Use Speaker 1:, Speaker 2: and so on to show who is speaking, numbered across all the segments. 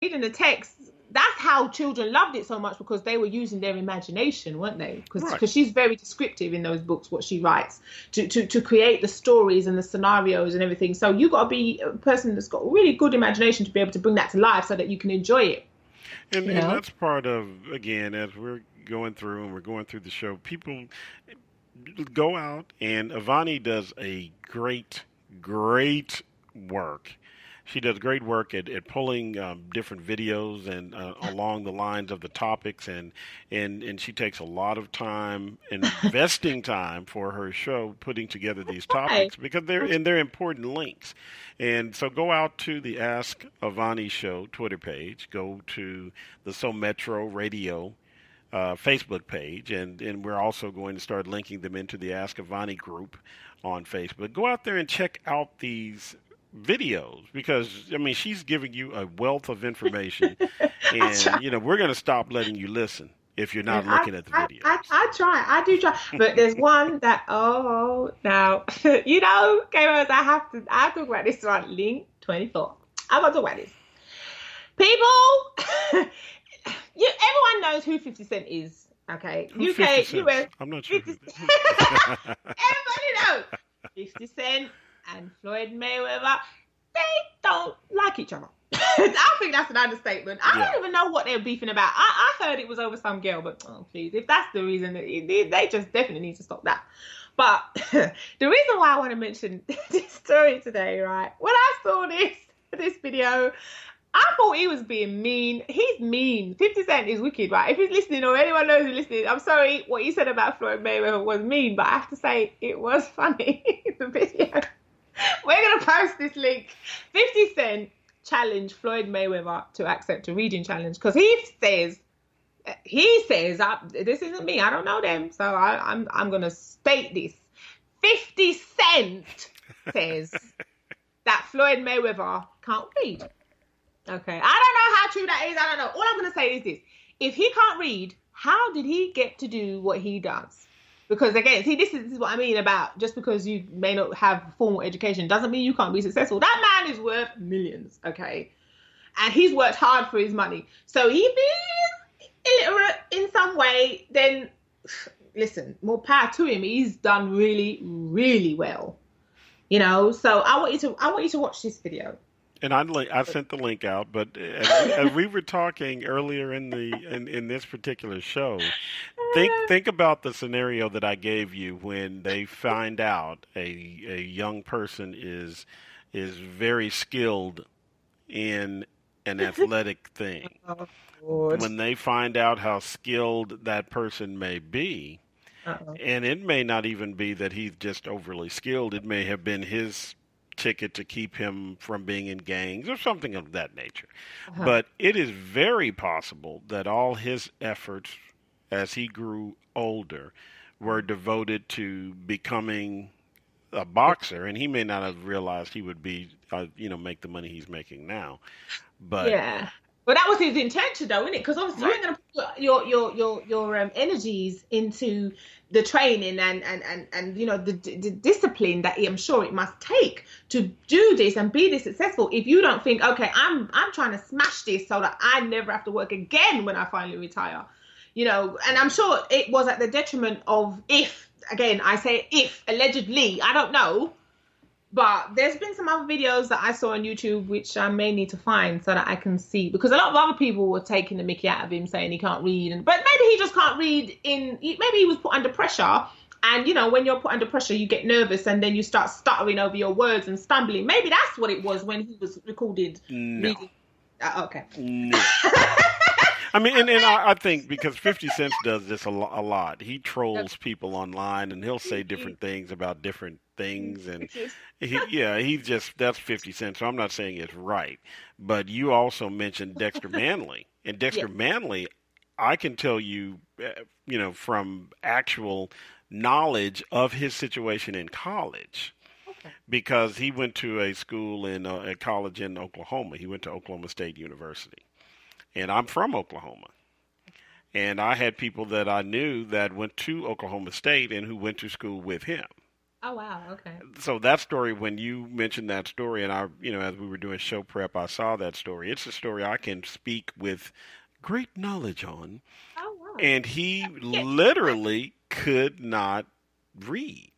Speaker 1: reading the text, that's how children loved it so much, because they were using their imagination, weren't they?
Speaker 2: Right.
Speaker 1: Because she's very descriptive in those books, what she writes, to create the stories and the scenarios and everything. So you got to be a person that's got really good imagination to be able to bring that to life so that you can enjoy it,
Speaker 2: And
Speaker 1: you
Speaker 2: and
Speaker 1: know?
Speaker 2: that's part of, again, as we're going through the show, people go out, and Avani does a great work. She does great work at pulling different videos and along the lines of the topics, and she takes a lot of time, investing time for her show, putting together these
Speaker 1: Right.
Speaker 2: topics because they're important links. And so go out to the Ask Avani Show Twitter page, go to the SoMetro Radio Facebook page, and we're also going to start linking them into the Ask Avani group on Facebook. Go out there and check out these videos because I mean she's giving you a wealth of information,
Speaker 1: I try.
Speaker 2: and we're going to stop letting you listen if you're not looking at the videos.
Speaker 1: I try. I do try. But there's one that, oh, now, gamers, I have to talk about this one. Link 24. I'm going to talk about this. People, everyone knows who 50 Cent is. Okay.
Speaker 2: Who's 50
Speaker 1: UK,
Speaker 2: cents?
Speaker 1: US,
Speaker 2: I'm not sure
Speaker 1: 50
Speaker 2: who
Speaker 1: Cent.
Speaker 2: that.
Speaker 1: Everybody knows. 50 Cent and Floyd Mayweather, they don't like each other. I think that's an understatement. I
Speaker 2: Yeah.
Speaker 1: don't even know what they're beefing about. I heard it was over some girl, but oh, please, if that's the reason, they just definitely need to stop that. But the reason why I want to mention this story today, right? When I saw this video, I thought he was being mean. He's mean. 50 Cent is wicked, right? If he's listening or anyone knows who's listening, I'm sorry, what he said about Floyd Mayweather was mean, but I have to say it was funny, the video. We're going to post this link. 50 Cent challenged Floyd Mayweather to accept a reading challenge because he says, this isn't me. I don't know them. So I'm going to state this. 50 Cent says that Floyd Mayweather can't read. Okay. I don't know how true that is. I don't know. All I'm going to say is this. If he can't read, how did he get to do what he does? Because again, see, this is what I mean about just because you may not have formal education doesn't mean you can't be successful. That man is worth millions, okay? And he's worked hard for his money. So if he's illiterate in some way, then listen, more power to him. He's done really, really well. So I want you to watch this video.
Speaker 2: And I sent the link out, but as we were talking earlier in this particular show, think about the scenario that I gave you when they find out a young person is very skilled in an athletic thing.
Speaker 1: Oh, Lord.
Speaker 2: When they find out how skilled that person may be,
Speaker 1: Uh-oh.
Speaker 2: and it may not even be that he's just overly skilled, it may have been his ticket to keep him from being in gangs or something of that nature.
Speaker 1: Uh-huh.
Speaker 2: But it is very possible that all his efforts as he grew older were devoted to becoming a boxer, and he may not have realized he would be, make the money he's making now. But
Speaker 1: Yeah. But that was his intention, though, isn't it? Because obviously you
Speaker 2: right,
Speaker 1: ain't gonna put your energies into the training and the discipline that I'm sure it must take to do this and be this successful. If you don't think, okay, I'm trying to smash this so that I never have to work again when I finally retire, and I'm sure it was at the detriment of, if again I say if allegedly, I don't know. But there's been some other videos that I saw on YouTube, which I may need to find so that I can see, because a lot of other people were taking the mickey out of him, saying he can't read, but maybe he just can't read. Maybe he was put under pressure, and when you're put under pressure, you get nervous and then you start stuttering over your words and stumbling. Maybe that's what it was when he was recorded
Speaker 2: no,
Speaker 1: reading. Okay.
Speaker 2: no. I mean, and I think because 50 Cent does this a lot. He trolls people online, and he'll say different things about different things, and that's 50 Cent. So I'm not saying it's right, but you also mentioned Dexter Manley, and Dexter
Speaker 1: Yes.
Speaker 2: Manley, I can tell you, from actual knowledge of his situation in college.
Speaker 1: Okay.
Speaker 2: Because he went to a college in Oklahoma. He went to Oklahoma State University. And I'm from Oklahoma. And I had people that I knew that went to Oklahoma State and who went to school with him.
Speaker 1: Oh wow. Okay.
Speaker 2: So that story, when you mentioned that story, and as we were doing show prep, I saw that story. It's a story I can speak with great knowledge on.
Speaker 1: Oh wow.
Speaker 2: And he
Speaker 1: Yeah.
Speaker 2: literally could not read.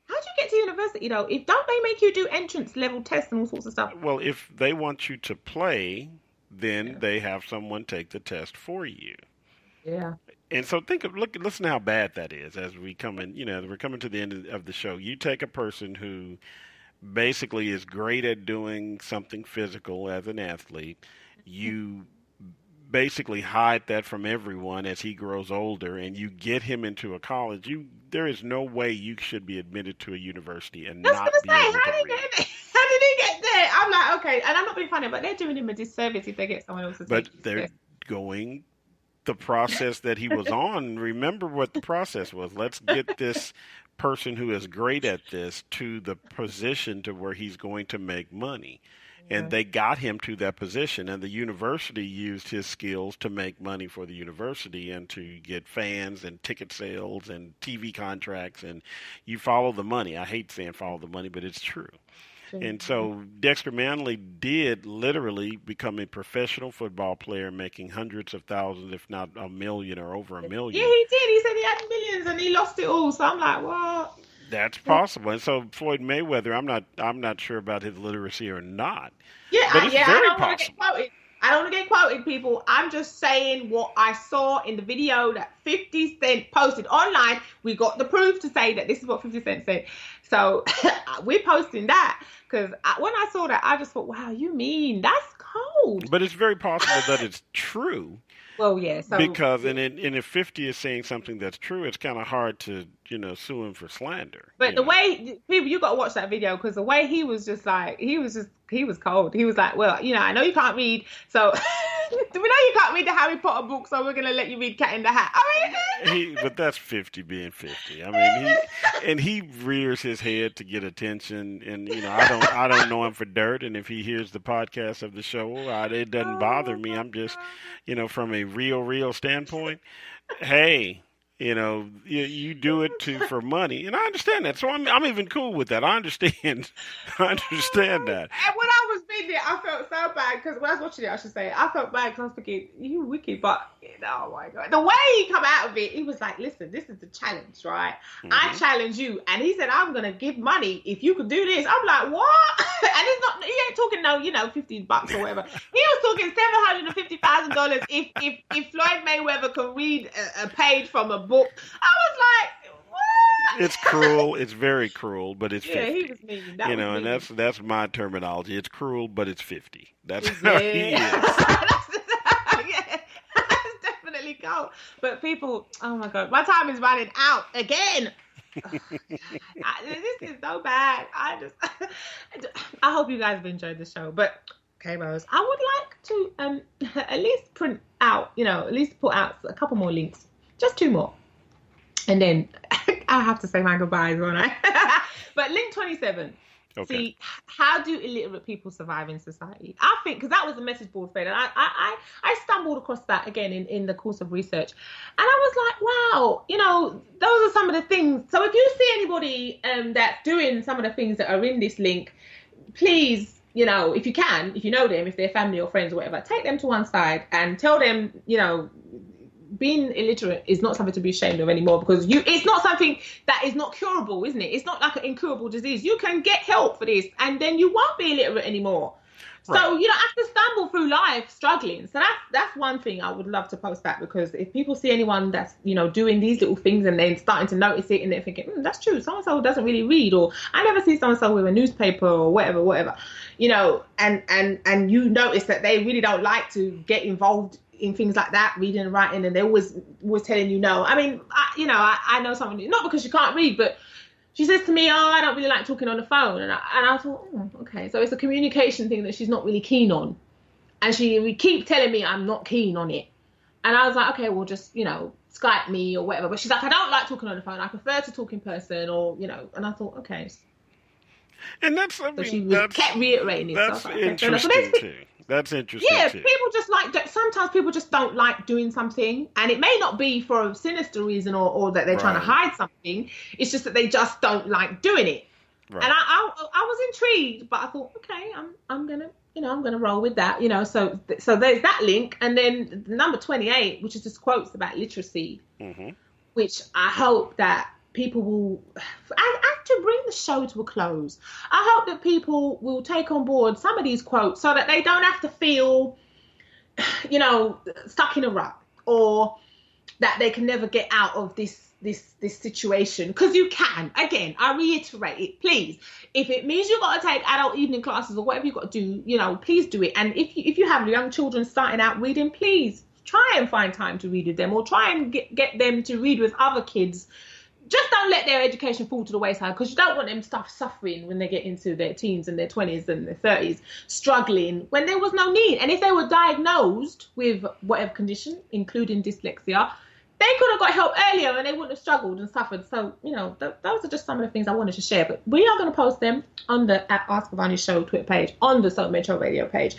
Speaker 1: How do you get to university though? If don't they make you do entrance level tests and all sorts of stuff?
Speaker 2: Well, if they want you to play, then
Speaker 1: Yeah.
Speaker 2: they have someone take the test for you.
Speaker 1: Yeah.
Speaker 2: And so listen how bad that is as we come in, as we're coming to the end of the show. You take a person who basically is great at doing something physical as an athlete. You basically hide that from everyone as he grows older, and you get him into a college. There is no way you should be admitted to a university and
Speaker 1: I was
Speaker 2: not
Speaker 1: gonna
Speaker 2: be
Speaker 1: say,
Speaker 2: able
Speaker 1: how
Speaker 2: to
Speaker 1: did he
Speaker 2: read.
Speaker 1: get there? How did he get there? I'm like, okay, and I'm not being funny, but they're doing him a disservice if they get someone else to
Speaker 2: But
Speaker 1: take his
Speaker 2: they're
Speaker 1: test.
Speaker 2: going the process that he was on. Remember what the process was. Let's get this person who is great at this to the position to where he's going to make money. And
Speaker 1: Yeah.
Speaker 2: they got him to that position, and the university used his skills to make money for the university and to get fans and ticket sales and TV contracts. And you follow the money. I hate saying follow the money, but it's true.
Speaker 1: True.
Speaker 2: And so Dexter Manley did literally become a professional football player, making hundreds of thousands, if not a million or over a
Speaker 1: Yeah,
Speaker 2: million.
Speaker 1: he did. He said he had millions and he lost it all. So I'm like, what?
Speaker 2: That's possible. And so Floyd Mayweather, I'm not sure about his literacy or not,
Speaker 1: Yeah,
Speaker 2: but it's
Speaker 1: I
Speaker 2: very
Speaker 1: don't want to get
Speaker 2: possible.
Speaker 1: quoted. I don't want to get quoted, people. I'm just saying what I saw in the video that 50 Cent posted online. We got the proof to say that this is what 50 Cent said. So we're posting that because when I saw that, I just thought, wow, you mean that's cold?
Speaker 2: But it's very possible that it's true
Speaker 1: Well, yeah. So
Speaker 2: because, and if 50 is saying something that's true, it's kind of hard to, sue him for slander.
Speaker 1: but the way people, you got to watch that video because the way he was just like, he was cold. He was like, well, I know you can't read, so we know you can't read the Harry Potter book, so we're gonna let you read Cat in the Hat. I mean,
Speaker 2: But that's 50 being 50. I mean, he rears his head to get attention, and I don't know him for dirt. And if he hears the podcast of the show, it doesn't bother
Speaker 1: oh
Speaker 2: me.
Speaker 1: my
Speaker 2: I'm just,
Speaker 1: God.
Speaker 2: from a real standpoint, hey. You do it for money, and I understand that. So I'm even cool with that. I understand. I understand that.
Speaker 1: And when I was reading it, I felt so bad because when I was watching it, I should say, I felt bad because I was thinking, you wicked, but oh my God. The way he come out of it, he was like, listen, this is the challenge, right? I
Speaker 2: Hmm.
Speaker 1: challenge you. And he said, I'm going to give money if you could do this. I'm like, what? And he ain't talking no, $50 or whatever. He was talking $750,000 if Floyd Mayweather can read a page from a book. I was like, what?
Speaker 2: It's cruel. It's very cruel, but it's
Speaker 1: Yeah, he
Speaker 2: 50.
Speaker 1: was mean. That was
Speaker 2: And
Speaker 1: mean.
Speaker 2: that's my terminology. It's cruel, but it's 50. That's how he
Speaker 1: Yeah.
Speaker 2: is.
Speaker 1: Yeah, that's definitely cold. But people, oh my God, my time is running out again. This is so bad. I hope you guys have enjoyed the show. But okay, Rose, I would like to at least print out, at least put out a couple more links, just 2 more, and then I have to say my goodbyes, won't I? But link 27.
Speaker 2: Okay.
Speaker 1: See, how do illiterate people survive in society? I think, because that was a message board thread, and I stumbled across that again in the course of research. And I was like, wow, those are some of the things. So if you see anybody that's doing some of the things that are in this link, please, if you can, if you know them, if they're family or friends or whatever, take them to one side and tell them, being illiterate is not something to be ashamed of anymore because it's not something that is not curable, isn't it? It's not like an incurable disease. You can get help for this and then you won't be illiterate anymore.
Speaker 2: Right.
Speaker 1: So you don't have to stumble through life struggling. So that's one thing I would love to post that, because if people see anyone that's, doing these little things and then starting to notice it and they're thinking, that's true, so-and-so doesn't really read, or I never see so-and-so with a newspaper or whatever, and you notice that they really don't like to get involved in things like that, reading and writing, and they're always telling you no. I mean, I know someone, not because she can't read, but she says to me, oh, I don't really like talking on the phone. And I thought, okay. So it's a communication thing that she's not really keen on. And we keep telling me I'm not keen on it. And I was like, okay, well, just, Skype me or whatever. But she's like, I don't like talking on the phone. I prefer to talk in person, or, and I thought, okay.
Speaker 2: And that's,
Speaker 1: So she kept reiterating it.
Speaker 2: That's
Speaker 1: so I was like, okay,
Speaker 2: interesting too. That's interesting
Speaker 1: Yeah,
Speaker 2: too.
Speaker 1: people just sometimes people just don't like doing something, and it may not be for a sinister reason or that they're trying to
Speaker 2: Right.
Speaker 1: hide something. It's just that they just don't like doing it. And
Speaker 2: Right.
Speaker 1: I was intrigued, but I thought, okay, I'm gonna I'm gonna roll with that. So there's that link, and then number 28, which is just quotes about literacy,
Speaker 2: Mm-hmm.
Speaker 1: which I hope that people will, and to bring the show to a close, I hope that people will take on board some of these quotes so that they don't have to feel, stuck in a rut, or that they can never get out of this situation. Because you can. Again, I reiterate it, please. If it means you've got to take adult evening classes or whatever you've got to do, please do it. And if you have young children starting out reading, please try and find time to read with them, or try and get them to read with other kids. Just don't let their education fall to the wayside, because you don't want them suffering when they get into their teens and their 20s and their 30s, struggling when there was no need. And if they were diagnosed with whatever condition, including dyslexia, they could have got help earlier and they wouldn't have struggled and suffered. So, those are just some of the things I wanted to share. But we are going to post them on the Ask Avani Show Twitter page, on the SoMetro radio page,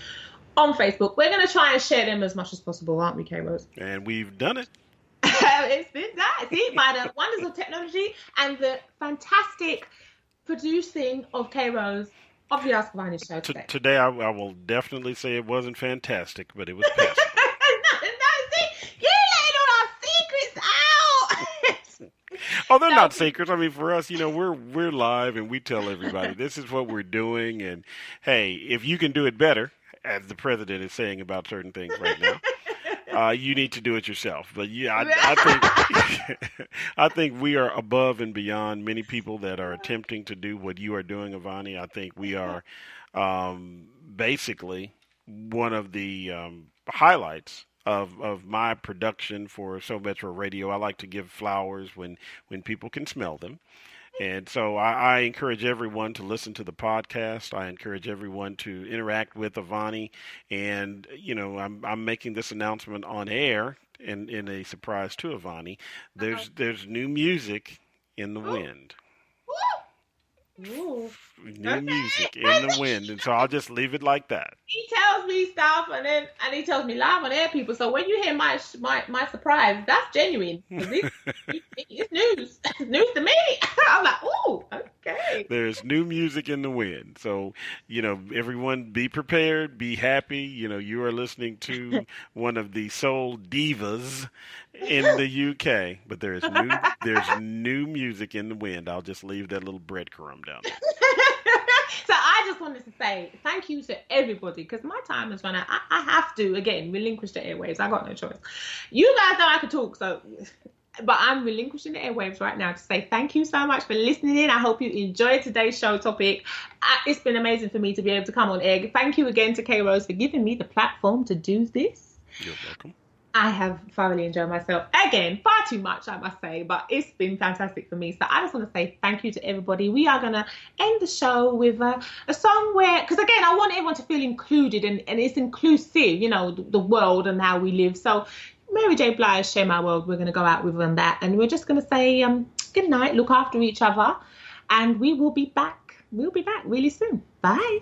Speaker 1: on Facebook. We're going to try and share them as much as possible, aren't we, K-Rose?
Speaker 2: And we've done it.
Speaker 1: It's been that. See, by the wonders of technology and the fantastic producing of K-Rose of the Ask Avani Show today.
Speaker 2: Today, I will definitely say it wasn't fantastic, but it was passable.
Speaker 1: See, you're letting all our secrets out.
Speaker 2: Oh, they're not secrets. I mean, for us, we're live and we tell everybody this is what we're doing. And hey, if you can do it better, as the president is saying about certain things right now, you need to do it yourself. But yeah, I think I think we are above and beyond many people that are attempting to do what you are doing, Avani. I think we are basically one of the highlights of my production for SoMetro Radio. I like to give flowers when people can smell them. And so I encourage everyone to listen to the podcast. I encourage everyone to interact with Avani. And, I'm making this announcement on air in a surprise to Avani. There's new music in the wind.
Speaker 1: Ooh.
Speaker 2: New music in the wind. And so I'll just leave it like that.
Speaker 1: He tells me stuff and he tells me live on air, people. So when you hear my surprise, that's genuine. It's news. It's news to me. I'm like, ooh, okay.
Speaker 2: There's new music in the wind. So, everyone be prepared, be happy. You are listening to one of the soul divas in the UK, but there's new music in the wind. I'll just leave that little breadcrumb down there.
Speaker 1: So I just wanted to say thank you to everybody, because my time has run out. I have to, again, relinquish the airwaves. I got no choice. You guys know I can talk, but I'm relinquishing the airwaves right now to say thank you so much for listening in. I hope you enjoyed today's show topic. It's been amazing for me to be able to come on air. Thank you again to K-Rose for giving me the platform to do this.
Speaker 2: You're welcome.
Speaker 1: I have thoroughly enjoyed myself. Again, far too much, I must say, but it's been fantastic for me. So I just want to say thank you to everybody. We are going to end the show with a song where, because again, I want everyone to feel included, and it's inclusive, the world and how we live. So Mary J. Blige, Share My World, we're going to go out with on that. And we're just going to say good night, look after each other, and we will be back. We'll be back really soon. Bye.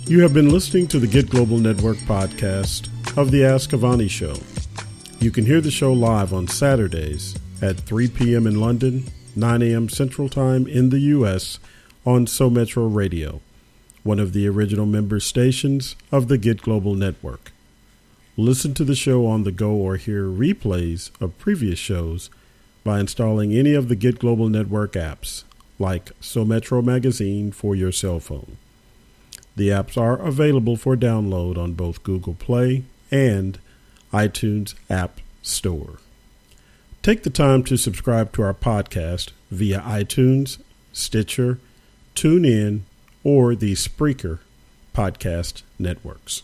Speaker 2: You have been listening to the Get Global Network podcast of the Ask Avani Show. You can hear the show live on Saturdays at 3 p.m. in London, 9 a.m. Central Time in the U.S. on SoMetro Radio, one of the original member stations of the Get Global Network. Listen to the show on the go or hear replays of previous shows by installing any of the Get Global Network apps, like SoMetro Magazine for your cell phone. The apps are available for download on both Google Play and iTunes App Store. Take the time to subscribe to our podcast via iTunes, Stitcher, TuneIn, or the Spreaker podcast networks.